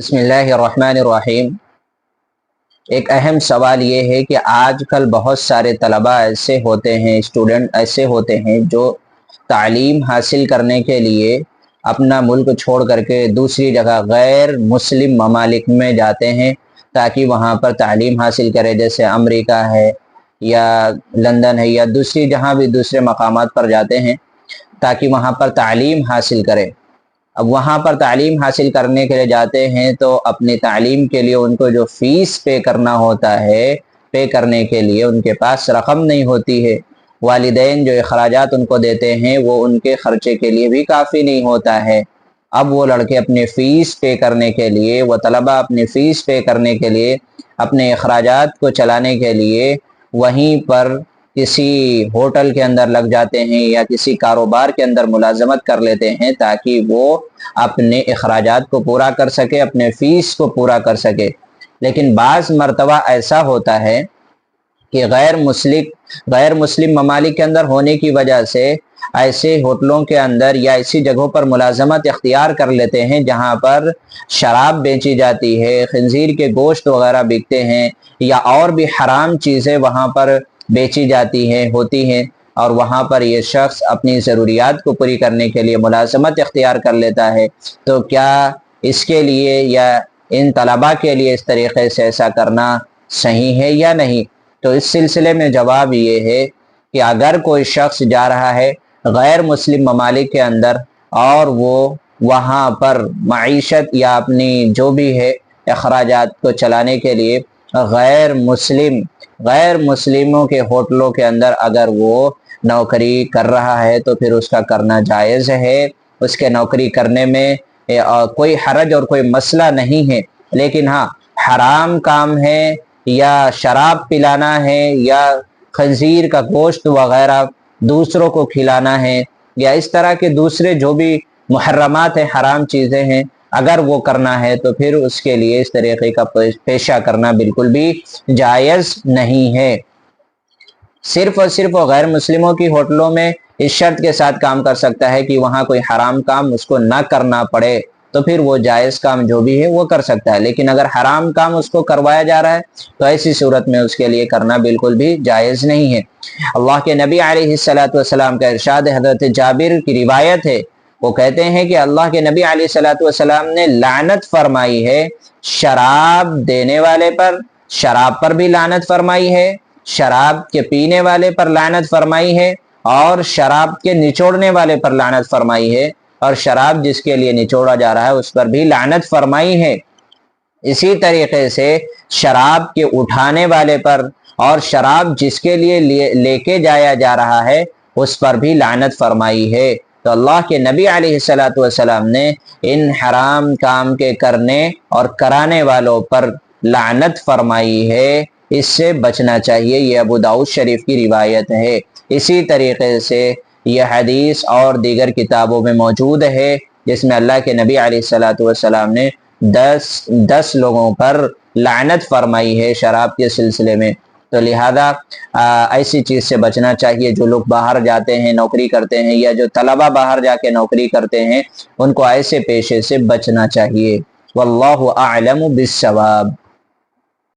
بسم اللہ الرحمن الرحیم۔ ایک اہم سوال یہ ہے کہ آج کل بہت سارے طلباء ایسے ہوتے ہیں، اسٹوڈنٹ ایسے ہوتے ہیں جو تعلیم حاصل کرنے کے لیے اپنا ملک چھوڑ کر کے دوسری جگہ غیر مسلم ممالک میں جاتے ہیں تاکہ وہاں پر تعلیم حاصل کرے، جیسے امریکہ ہے یا لندن ہے یا دوسری جہاں بھی دوسرے مقامات پر جاتے ہیں تاکہ وہاں پر تعلیم حاصل کرے۔ اب وہاں پر تعلیم حاصل کرنے کے لیے جاتے ہیں تو اپنی تعلیم کے لیے ان کو جو فیس پے کرنا ہوتا ہے، پے کرنے کے لیے ان کے پاس رقم نہیں ہوتی ہے۔ والدین جو اخراجات ان کو دیتے ہیں وہ ان کے خرچے کے لیے بھی کافی نہیں ہوتا ہے۔ اب وہ لڑکے اپنے فیس پے کرنے کے لیے، وہ طلبہ اپنی فیس پے کرنے کے لیے، اپنے اخراجات کو چلانے کے لیے وہیں پر کسی ہوٹل کے اندر لگ جاتے ہیں یا کسی کاروبار کے اندر ملازمت کر لیتے ہیں تاکہ وہ اپنے اخراجات کو پورا کر سکے، اپنے فیس کو پورا کر سکے۔ لیکن بعض مرتبہ ایسا ہوتا ہے کہ غیر مسلم ممالک کے اندر ہونے کی وجہ سے ایسے ہوٹلوں کے اندر یا ایسی جگہوں پر ملازمت اختیار کر لیتے ہیں جہاں پر شراب بیچی جاتی ہے، خنزیر کے گوشت وغیرہ بکتے ہیں یا اور بھی حرام چیزیں وہاں پر بیچی جاتی ہیں ہوتی ہیں، اور وہاں پر یہ شخص اپنی ضروریات کو پوری کرنے کے لیے ملازمت اختیار کر لیتا ہے۔ تو کیا اس کے لیے یا ان طلباء کے لیے اس طریقے سے ایسا کرنا صحیح ہے یا نہیں؟ تو اس سلسلے میں جواب یہ ہے کہ اگر کوئی شخص جا رہا ہے غیر مسلم ممالک کے اندر اور وہ وہاں پر معیشت یا اپنی جو بھی ہے اخراجات کو چلانے کے لیے غیر مسلموں کے ہوٹلوں کے اندر اگر وہ نوکری کر رہا ہے تو پھر اس کا کرنا جائز ہے۔ اس کے نوکری کرنے میں کوئی حرج اور کوئی مسئلہ نہیں ہے، لیکن ہاں حرام کام ہے یا شراب پلانا ہے یا خنزیر کا گوشت وغیرہ دوسروں کو کھلانا ہے یا اس طرح کے دوسرے جو بھی محرمات ہیں، حرام چیزیں ہیں، اگر وہ کرنا ہے تو پھر اس کے لیے اس طریقے کا پیشہ کرنا بالکل بھی جائز نہیں ہے۔ صرف اور صرف وہ غیر مسلموں کی ہوٹلوں میں اس شرط کے ساتھ کام کر سکتا ہے کہ وہاں کوئی حرام کام اس کو نہ کرنا پڑے، تو پھر وہ جائز کام جو بھی ہے وہ کر سکتا ہے۔ لیکن اگر حرام کام اس کو کروایا جا رہا ہے تو ایسی صورت میں اس کے لیے کرنا بالکل بھی جائز نہیں ہے۔ اللہ کے نبی علیہ السلام کا ارشاد ہے، حضرت جابر کی روایت ہے، وہ کہتے ہیں کہ اللہ کے نبی علیہ السلام نے لعنت فرمائی ہے شراب دینے والے پر، شراب پر بھی لعنت فرمائی ہے، شراب کے پینے والے پر لعنت فرمائی ہے، اور شراب کے نچوڑنے والے پر لعنت فرمائی ہے، اور شراب جس کے لیے نچوڑا جا رہا ہے اس پر بھی لعنت فرمائی ہے۔ اسی طریقے سے شراب کے اٹھانے والے پر اور شراب جس کے لیے لے کے جایا جا رہا ہے اس پر بھی لعنت فرمائی ہے۔ تو اللہ کے نبی علیہ السلام نے ان حرام کام کے کرنے اور کرانے والوں پر لعنت فرمائی ہے، اس سے بچنا چاہیے۔ یہ ابو داؤد شریف کی روایت ہے۔ اسی طریقے سے یہ حدیث اور دیگر کتابوں میں موجود ہے جس میں اللہ کے نبی علیہ السلام نے 10 لوگوں پر لعنت فرمائی ہے شراب کے سلسلے میں۔ تو لہذا ایسی چیز سے بچنا چاہیے۔ جو لوگ باہر جاتے ہیں نوکری کرتے ہیں یا جو طلبہ باہر جا کے نوکری کرتے ہیں ان کو ایسے پیشے سے بچنا چاہیے۔ واللہ اعلم بالصواب۔